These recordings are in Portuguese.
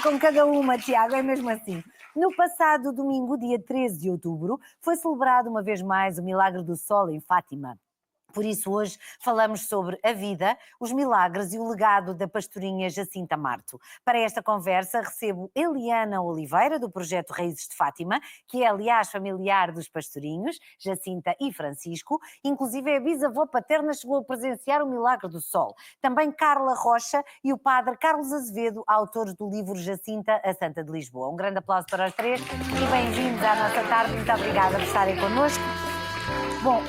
Com cada uma, Tiago, é mesmo assim. No passado domingo, dia 13 de outubro, foi celebrado uma vez mais o Milagre do Sol em Fátima. Por isso, hoje falamos sobre a vida, os milagres e o legado da pastorinha Jacinta Marto. Para esta conversa, recebo Eliana Oliveira, do projeto Raízes de Fátima, que é, aliás, familiar dos pastorinhos, Jacinta e Francisco. Inclusive, a bisavó paterna chegou a presenciar o Milagre do Sol. Também Carla Rocha e o padre Carlos Azevedo, autores do livro Jacinta, a Santa de Lisboa. Um grande aplauso para os três e bem-vindos à nossa tarde. Muito obrigada por estarem connosco. Bom,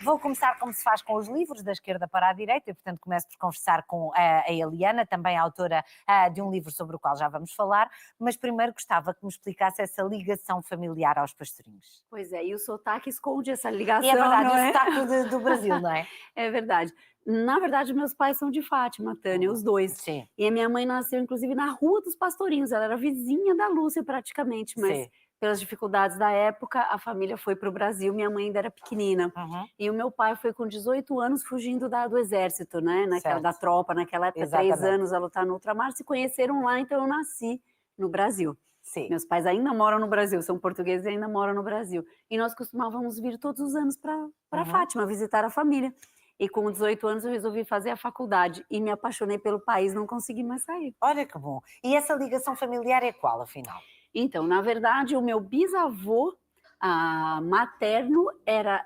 vou começar como se faz com os livros, da esquerda para a direita, e portanto começo por conversar com a Eliana, também autora de um livro sobre o qual já vamos falar, mas primeiro gostava que me explicasse essa ligação familiar aos pastorinhos. Pois é, e o sotaque esconde essa ligação, E é verdade, não o é? sotaque do Brasil, não é? É verdade. Na verdade, meus pais são de Fátima, Tânia, os dois. Sim. E a minha mãe nasceu, inclusive, na Rua dos Pastorinhos. Ela era vizinha da Lúcia, praticamente, mas Sim. pelas dificuldades da época, a família foi para o Brasil. Minha mãe ainda era pequenina. Uhum. E o meu pai foi com 18 anos fugindo do exército, né? Certo. Da tropa, naquela época, Exatamente. 3 anos a lutar no ultramar. Se conheceram lá, então eu nasci no Brasil. Sim. Meus pais ainda moram no Brasil, são portugueses e ainda moram no Brasil. E nós costumávamos vir todos os anos para Fátima, visitar a família. E com 18 anos eu resolvi fazer a faculdade e me apaixonei pelo país, não consegui mais sair. Olha que bom. E essa ligação familiar é qual, afinal? Então, na verdade, o meu bisavô materno era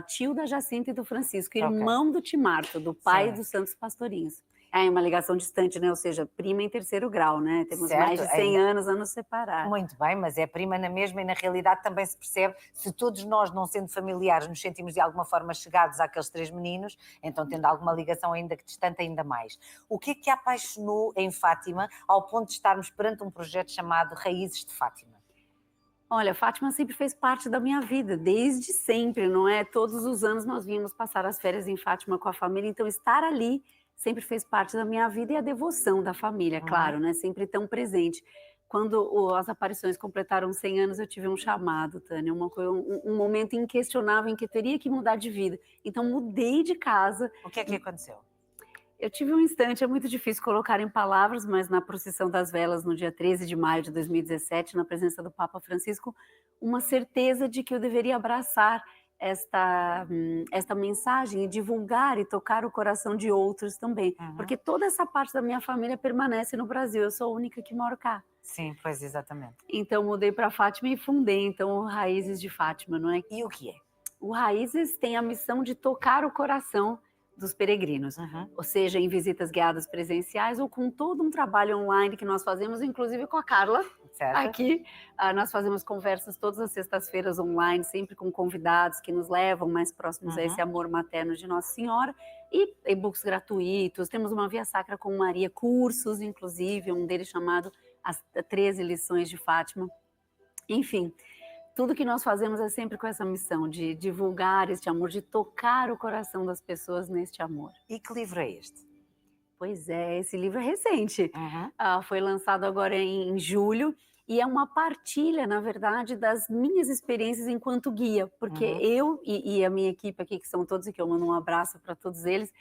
tio da Jacinta e do Francisco, irmão do Timarto, do pai Sim. dos Santos Pastorinhos. É uma ligação distante, né? Ou seja, prima em terceiro grau, né? Temos Certo, mais de 100 anos a nos separar. Muito bem, mas é prima na mesma e na realidade também se percebe, se todos nós, não sendo familiares, nos sentimos de alguma forma chegados àqueles três meninos, então tendo alguma ligação ainda que distante, ainda mais. O que é que a apaixonou em Fátima ao ponto de estarmos perante um projeto chamado Raízes de Fátima? Olha, Fátima sempre fez parte da minha vida, desde sempre, não é? Todos os anos nós vínhamos passar as férias em Fátima com a família, então estar ali sempre fez parte da minha vida e a devoção da família, claro, né? Sempre tão presente. Quando as aparições completaram 100 anos, eu tive um chamado, Tânia, um momento inquestionável em que eu teria que mudar de vida. Então mudei de casa. O que é que aconteceu? Eu tive um instante, é muito difícil colocar em palavras, mas na procissão das velas, no dia 13 de maio de 2017, na presença do Papa Francisco, uma certeza de que eu deveria abraçar esta mensagem e divulgar e tocar o coração de outros também. Porque toda essa parte da minha família permanece no Brasil, eu sou a única que moro cá. Sim, pois exatamente. Então mudei para Fátima e fundei então o Raízes de Fátima, não é? E o que é? O Raízes tem a missão de tocar o coração dos peregrinos, ou seja, em visitas guiadas presenciais ou com todo um trabalho online que nós fazemos, inclusive com a Carla, Certo. aqui. Nós fazemos conversas todas as sextas-feiras online, sempre com convidados que nos levam mais próximos a esse amor materno de Nossa Senhora, e e-books gratuitos, temos uma Via Sacra com Maria, cursos, inclusive, um deles chamado As 13 Lições de Fátima, enfim. Tudo que nós fazemos é sempre com essa missão de divulgar este amor, de tocar o coração das pessoas neste amor. E que livro é este? Pois é, esse livro é recente. Foi lançado agora em julho e é uma partilha, na verdade, das minhas experiências enquanto guia, porque eu e a minha equipe aqui, que são todos, e que eu mando um abraço para todos eles,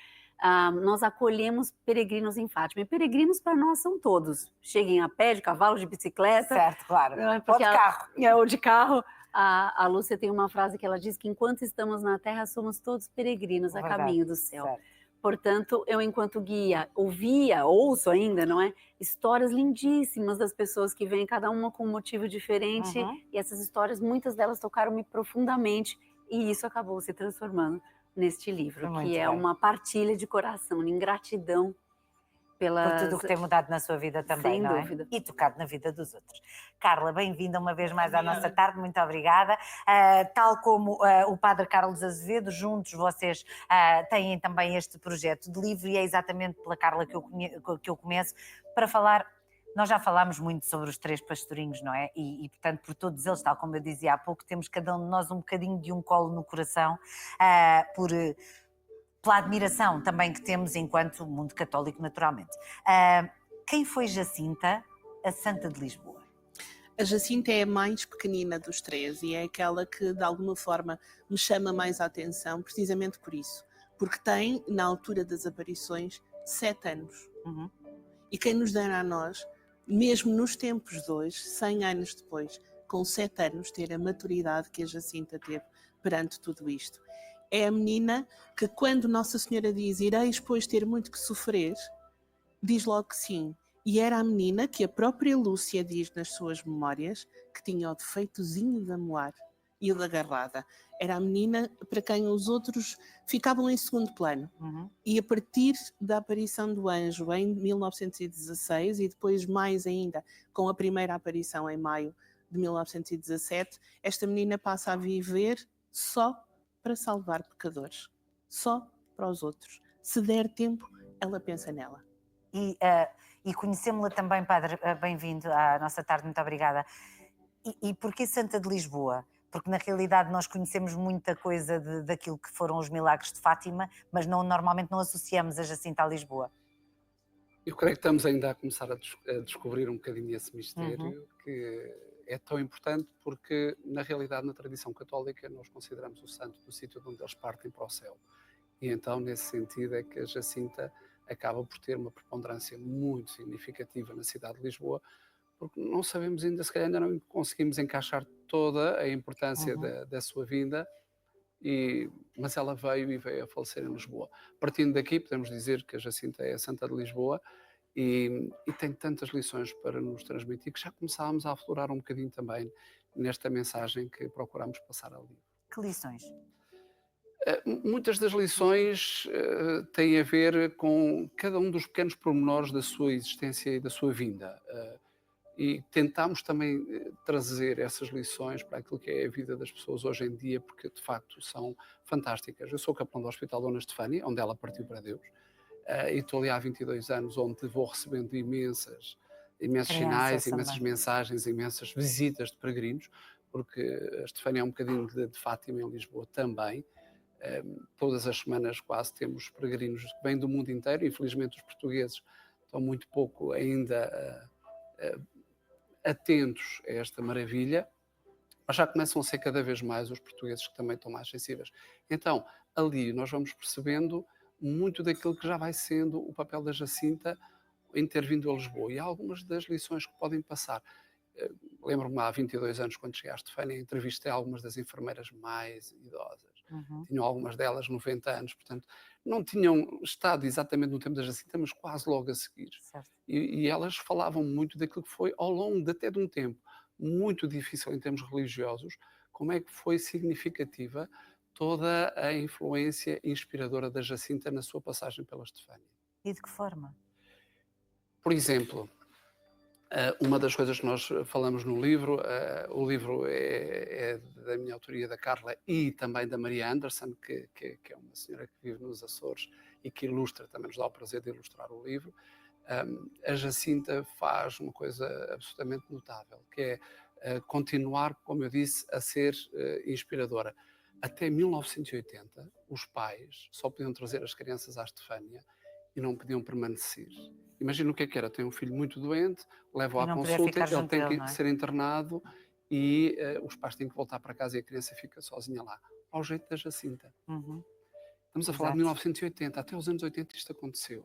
nós acolhemos peregrinos em Fátima. E peregrinos para nós são todos. Cheguem a pé, de cavalo, de bicicleta. Certo, claro. Ou de carro. Ou de carro. A Lúcia tem uma frase que ela diz que enquanto estamos na Terra, somos todos peregrinos a caminho do céu. Certo. Portanto, eu enquanto guia ouço ainda, não é? Histórias lindíssimas das pessoas que vêm, cada uma com um motivo diferente. E essas histórias, muitas delas tocaram-me profundamente e isso acabou se transformando neste livro, que é uma partilha de coração, de ingratidão por tudo o que tem mudado na sua vida também, sem não é? dúvida. E tocado na vida dos outros. Carla, bem-vinda uma vez mais à nossa tarde, muito obrigada. Tal como o padre Carlos Azevedo, juntos vocês têm também este projeto de livro e é exatamente pela Carla que eu começo para falar. Nós já falámos muito sobre os três pastorinhos, não é? E portanto, por todos eles, tal como eu dizia há pouco, temos cada um de nós um bocadinho de um colo no coração pela admiração também que temos enquanto mundo católico, naturalmente. Quem foi Jacinta, a Santa de Lisboa? A Jacinta é a mais pequenina dos três e é aquela que, de alguma forma, me chama mais a atenção, precisamente por isso. Porque tem, na altura das aparições, 7 anos. E quem nos dera a nós mesmo nos tempos de hoje, 100 anos depois, com 7 anos, ter a maturidade que a Jacinta teve perante tudo isto. É a menina que, quando Nossa Senhora diz ireis, pois, ter muito que sofrer, diz logo que sim. E era a menina que a própria Lúcia diz nas suas memórias que tinha o defeitozinho de amoar e o da garrada. Era a menina para quem os outros ficavam em segundo plano. E a partir da aparição do anjo em 1916 e depois mais ainda com a primeira aparição em maio de 1917, esta menina passa a viver só para salvar pecadores. Só para os outros. Se der tempo, ela pensa nela. E conhecemos-la também, Padre, bem-vindo à nossa tarde, muito obrigada. E porquê Santa de Lisboa? Porque na realidade nós conhecemos muita coisa daquilo que foram os milagres de Fátima, mas normalmente não associamos a Jacinta a Lisboa. Eu creio que estamos ainda a começar a descobrir um bocadinho esse mistério, que é tão importante porque, na realidade, na tradição católica, nós consideramos o santo do sítio onde eles partem para o céu. E então, nesse sentido, é que a Jacinta acaba por ter uma preponderância muito significativa na cidade de Lisboa, porque não sabemos ainda, se calhar ainda não conseguimos encaixar toda a importância da sua vinda, mas ela veio a falecer em Lisboa. Partindo daqui, podemos dizer que a Jacinta é a Santa de Lisboa e tem tantas lições para nos transmitir que já começámos a aflorar um bocadinho também nesta mensagem que procuramos passar ali. Que lições? Muitas das lições têm a ver com cada um dos pequenos pormenores da sua existência e da sua vinda. E tentámos também trazer essas lições para aquilo que é a vida das pessoas hoje em dia, porque de facto são fantásticas. Eu sou capelão do Hospital Dona Estefânia, onde ela partiu para Deus, e estou ali há 22 anos, onde vou recebendo imensos sinais, imensas mensagens, imensas visitas de peregrinos, porque a Estefânia é um bocadinho de Fátima em Lisboa também. Todas as semanas quase temos peregrinos que vêm do mundo inteiro. Infelizmente os portugueses estão muito pouco ainda atentos a esta maravilha, mas já começam a ser cada vez mais os portugueses que também estão mais sensíveis. Então, ali nós vamos percebendo muito daquilo que já vai sendo o papel da Jacinta em ter vindo a Lisboa. E há algumas das lições que podem passar. Lembro-me há 22 anos, quando cheguei à Estefânia, entrevistei algumas das enfermeiras mais idosas. Tinham algumas delas 90 anos, portanto, não tinham estado exatamente no tempo da Jacinta, mas quase logo a seguir. E elas falavam muito daquilo que foi, ao longo até de um tempo muito difícil em termos religiosos, como é que foi significativa toda a influência inspiradora da Jacinta na sua passagem pela Estefânia. E de que forma? Por exemplo, uma das coisas que nós falamos no livro, o livro é da minha autoria, da Carla, e também da Maria Anderson, que é uma senhora que vive nos Açores e que ilustra, também nos dá o prazer de ilustrar o livro. A Jacinta faz uma coisa absolutamente notável, que é continuar, como eu disse, a ser inspiradora. Até 1980, os pais só podiam trazer as crianças à Estefânia e não podiam permanecer. Imagina o que era, tem um filho muito doente, leva-o à consulta, ele tem que ser internado e os pais têm que voltar para casa e a criança fica sozinha lá, ao jeito da Jacinta. Estamos a falar de 1980, até os anos 80 isto aconteceu.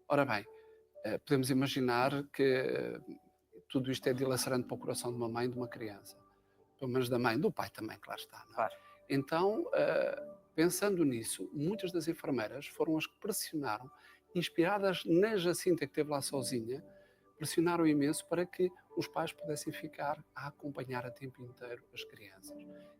Ora bem, podemos imaginar que tudo isto é dilacerante para o coração de uma mãe e de uma criança. Pelo menos da mãe, do pai também, claro está. Não é? Claro. Então, pensando nisso, muitas das enfermeiras foram as que pressionaram, inspiradas na Jacinta que esteve lá sozinha, pressionaram imenso para que os pais pudessem ficar a acompanhar a tempo inteiro as crianças.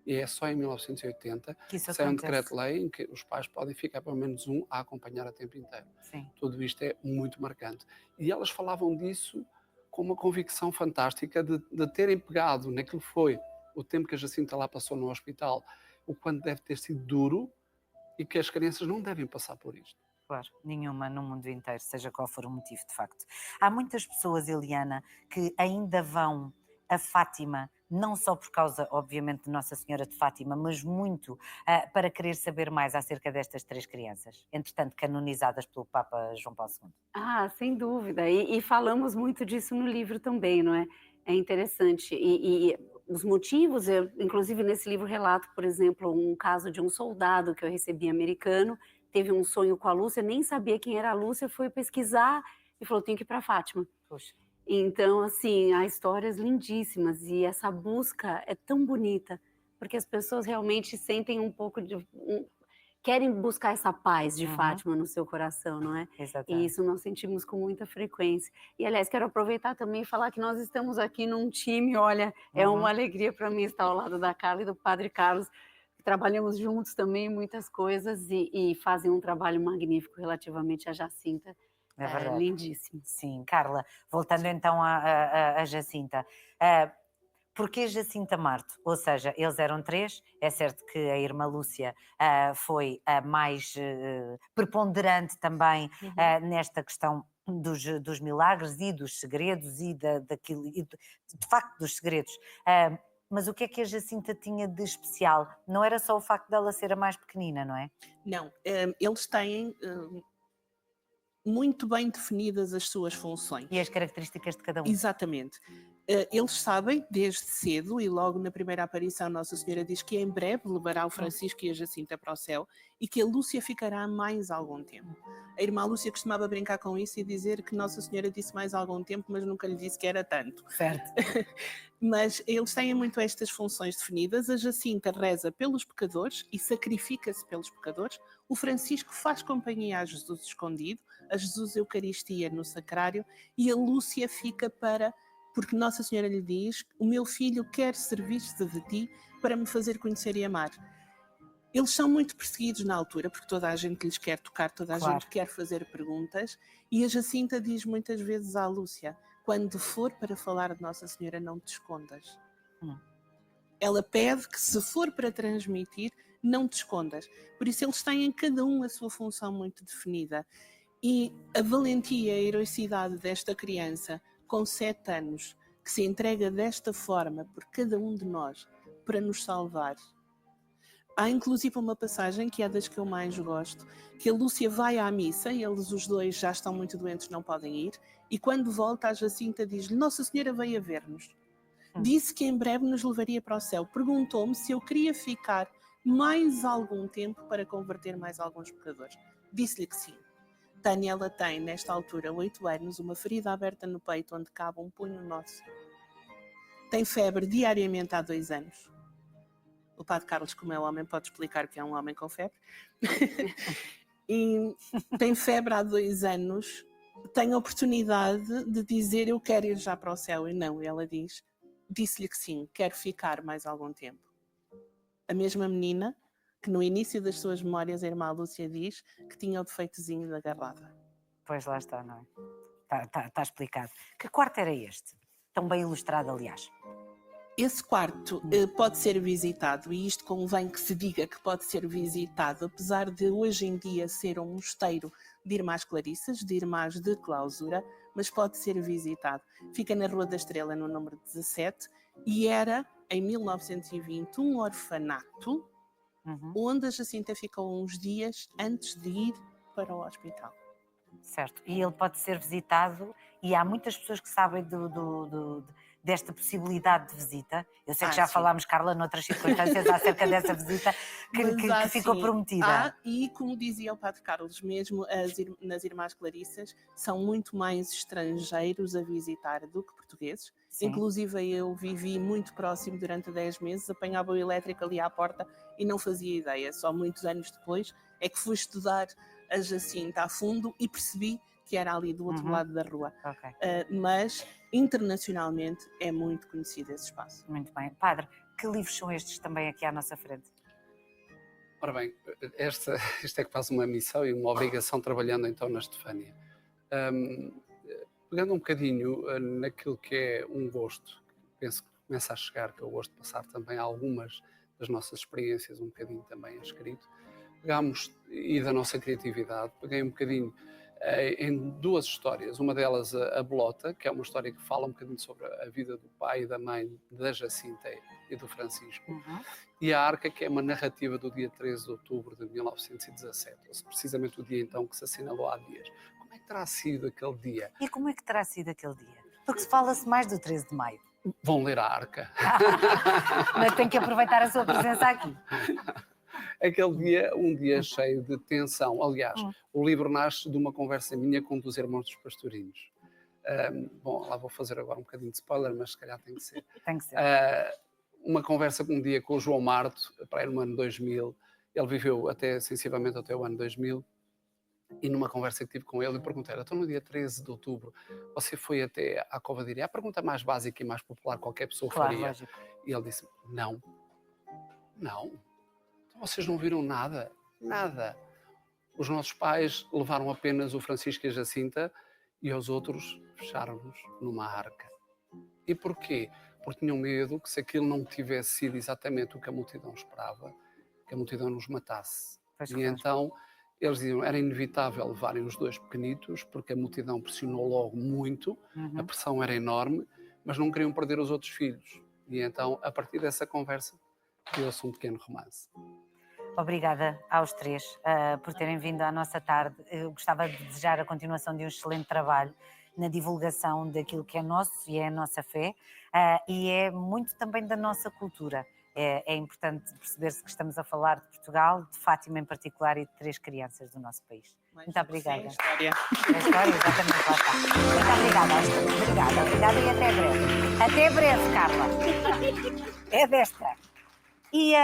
E é só em 1980 que sai um decreto-lei em que os pais podem ficar pelo menos um a acompanhar a tempo inteiro. Sim. Tudo isto é muito marcante. E elas falavam disso com uma convicção fantástica de terem pegado naquilo que foi o tempo que a Jacinta lá passou no hospital, o quanto deve ter sido duro e que as crianças não devem passar por isto. Claro, nenhuma no mundo inteiro, seja qual for o motivo, de facto. Há muitas pessoas, Eliana, que ainda vão a Fátima, não só por causa, obviamente, de Nossa Senhora de Fátima, mas muito para querer saber mais acerca destas 3 crianças, entretanto canonizadas pelo Papa João Paulo II. Sem dúvida, e falamos muito disso no livro também, não é? É interessante, e os motivos, eu, inclusive nesse livro relato, por exemplo, um caso de um soldado que eu recebi americano, teve um sonho com a Lúcia, nem sabia quem era a Lúcia, foi pesquisar e falou, tenho que ir para Fátima. Poxa. Então, assim, há histórias lindíssimas e essa busca é tão bonita, porque as pessoas realmente sentem um pouco de querem buscar essa paz de Uhum. Fátima no seu coração, não é? E Exatamente. isso nós sentimos com muita frequência. E, aliás, quero aproveitar também e falar que nós estamos aqui num time, olha, é Uhum. uma alegria para mim estar ao lado da Carla e do Padre Carlos, que trabalhamos juntos também em muitas coisas e fazem um trabalho magnífico relativamente à Jacinta, É verdade. lindíssimo. Sim, Carla, voltando então à Jacinta. Porquê Jacinta Marto? Ou seja, eles eram 3, é certo que a irmã Lúcia foi a mais preponderante também nesta questão dos milagres e dos segredos e daquilo, e de facto dos segredos. Mas o que é que a Jacinta tinha de especial? Não era só o facto dela ser a mais pequenina, não é? Não, eles têm muito bem definidas as suas funções. E as características de cada um. Exatamente. Eles sabem desde cedo, e logo na primeira aparição Nossa Senhora diz que em breve levará o Francisco e a Jacinta para o céu e que a Lúcia ficará mais algum tempo. A irmã Lúcia costumava brincar com isso e dizer que Nossa Senhora disse mais algum tempo, mas nunca lhe disse que era tanto. Certo. Mas eles têm muito estas funções definidas. A Jacinta reza pelos pecadores e sacrifica-se pelos pecadores. O Francisco faz companhia a Jesus escondido, a Jesus Eucaristia no sacrário, e a Lúcia fica porque Nossa Senhora lhe diz: o meu filho quer servir-se de ti para me fazer conhecer e amar. Eles são muito perseguidos na altura, porque toda a gente lhes quer tocar, toda a Claro. gente quer fazer perguntas, e a Jacinta diz muitas vezes à Lúcia: quando for para falar de Nossa Senhora, não te escondas. Ela pede que, se for para transmitir, não te escondas. Por isso eles têm cada um a sua função muito definida. E a valentia e a heroicidade desta criança, com 7 anos, que se entrega desta forma por cada um de nós, para nos salvar. Há inclusive uma passagem, que é das que eu mais gosto, que a Lúcia vai à missa, e eles os dois já estão muito doentes, não podem ir, e quando volta a Jacinta diz-lhe: Nossa Senhora veio a ver-nos. Disse que em breve nos levaria para o céu. Perguntou-me se eu queria ficar mais algum tempo para converter mais alguns pecadores. Disse-lhe que sim. Daniela tem, nesta altura, 8 anos, uma ferida aberta no peito onde cabe um punho nosso. Tem febre diariamente há 2 anos. O Padre Carlos, como é homem, pode explicar que é um homem com febre. E tem febre há 2 anos. Tem a oportunidade de dizer: eu quero ir já para o céu. E não, ela disse-lhe que sim, quero ficar mais algum tempo. A mesma menina que no início das suas memórias a irmã Lúcia diz que tinha o defeitozinho da garrada. Pois lá está, não é? Está explicado. Que quarto era este? Tão bem ilustrado, aliás. Esse quarto pode ser visitado, e isto convém que se diga que pode ser visitado, apesar de hoje em dia ser um mosteiro de Irmãs Clarissas, de Irmãs de Clausura, mas pode ser visitado. Fica na Rua da Estrela, no número 17, e era, em 1920, um orfanato onde a Jacinta ficou uns dias antes de ir para o hospital. Certo. E ele pode ser visitado, e há muitas pessoas que sabem desta possibilidade de visita. Eu sei que já Sim. falámos, Carla, noutras circunstâncias acerca dessa visita que ficou prometida. E como dizia o Padre Carlos, mesmo nas Irmãs Clarissas, são muito mais estrangeiros a visitar do que portugueses. Sim. Inclusive eu vivi muito próximo durante 10 meses, apanhava o elétrico ali à porta e não fazia ideia. Só muitos anos depois é que fui estudar a Jacinta a fundo e percebi que era ali do outro lado da rua. Ok. Mas internacionalmente é muito conhecido esse espaço. Muito bem. Padre, que livros são estes também aqui à nossa frente? Ora bem, isto é que faz uma missão e uma obrigação trabalhando então na Estefânia. Pegando um bocadinho naquilo que é um gosto, penso que começa a chegar, que é o gosto de passar também algumas das nossas experiências um bocadinho também a escrito, pegámos, e da nossa criatividade, peguei um bocadinho em 2 histórias, uma delas a Belota, que é uma história que fala um bocadinho sobre a vida do pai e da mãe da Jacinta e do Francisco, e a Arca, que é uma narrativa do dia 13 de outubro de 1917, precisamente o dia então que se assinalou há dias. Como é que terá sido aquele dia? E como é que terá sido aquele dia? Porque fala-se mais do 13 de maio. Vão ler a Arca. Mas tem que aproveitar a sua presença aqui. Aquele dia, um dia cheio de tensão. Aliás, o livro nasce de uma conversa minha com 2 irmãos dos pastorinhos. Bom, lá vou fazer agora um bocadinho de spoiler, mas se calhar tem que ser. Tem que ser. Uma conversa um dia com o João Marto, para no ano 2000, ele viveu sensivelmente até o ano 2000, e numa conversa que tive com ele, eu perguntei-lhe, então no dia 13 de outubro, você foi até à Cova de Iria? A pergunta mais básica e mais popular que qualquer pessoa Claro, faria. lógico. E ele disse, não. Então vocês não viram nada? Nada. Os nossos pais levaram apenas o Francisco e a Jacinta e os outros fecharam-nos numa arca. E porquê? Porque tinham medo que se aquilo não tivesse sido exatamente o que a multidão esperava, que a multidão nos matasse. Pois E claro. então eles diziam, era inevitável levarem os 2 pequenitos, porque a multidão pressionou logo muito, a pressão era enorme, mas não queriam perder os outros filhos. E então, a partir dessa conversa, criou-se um pequeno romance. Obrigada aos 3 por terem vindo à nossa tarde. Eu gostava de desejar a continuação de um excelente trabalho na divulgação daquilo que é nosso e é a nossa fé, e é muito também da nossa cultura. É importante perceber-se que estamos a falar de Portugal, de Fátima em particular e de 3 crianças do nosso país. Muito obrigada. Sim, história. A história, exatamente, lá está. Muito obrigada às 3. Obrigada e até breve. Até breve, Carla. É desta. E